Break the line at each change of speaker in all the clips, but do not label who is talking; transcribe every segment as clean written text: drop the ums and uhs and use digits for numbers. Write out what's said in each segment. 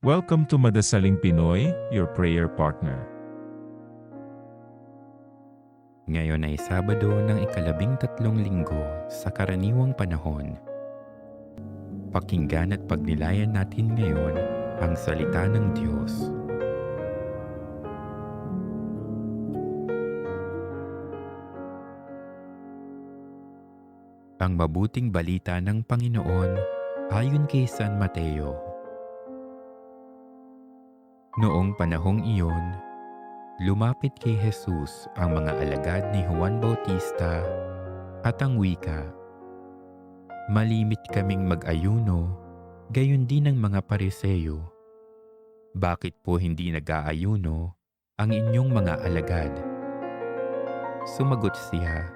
Welcome to Madasaling Pinoy, your prayer partner.
Ngayon ay Sabado ng ika-13 linggo sa karaniwang panahon. Pakinggan at pagnilayan natin ngayon ang salita ng Diyos. Ang mabuting balita ng Panginoon ayon kay San Mateo. Noong panahong iyon, lumapit kay Jesus ang mga alagad ni Juan Bautista at ang wika, "Malimit kaming mag-ayuno, gayon din ang mga Pariseo. Bakit po hindi nag-aayuno ang inyong mga alagad?" Sumagot siya,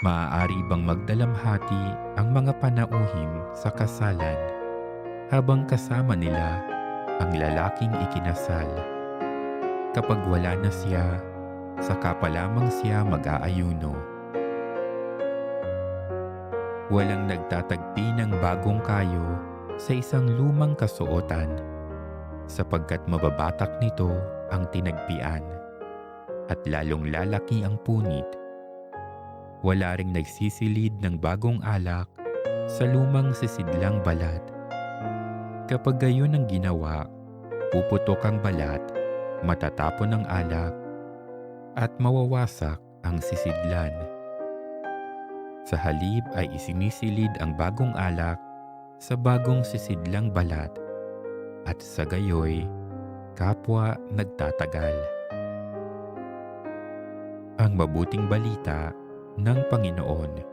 "Maaari bang magdalamhati ang mga panauhim sa kasalan habang kasama nila ang lalaking ikinasal? Kapag wala na siya, saka pa lamang siya mag-aayuno. Walang nagtatagpi ng bagong kayo sa isang lumang kasuotan, sapagkat mababatak nito ang tinagpian, at lalong lalaki ang punit. Wala ring nagsisilid ng bagong alak sa lumang sisidlang balat. Kapag gayon ang ginawa, puputok ang balat, matatapon ang alak, at mawawasak ang sisidlan. Sa halip ay isinisilid ang bagong alak sa bagong sisidlang balat, at sa gayoy, kapwa nagtatagal." Ang mabuting balita ng Panginoon.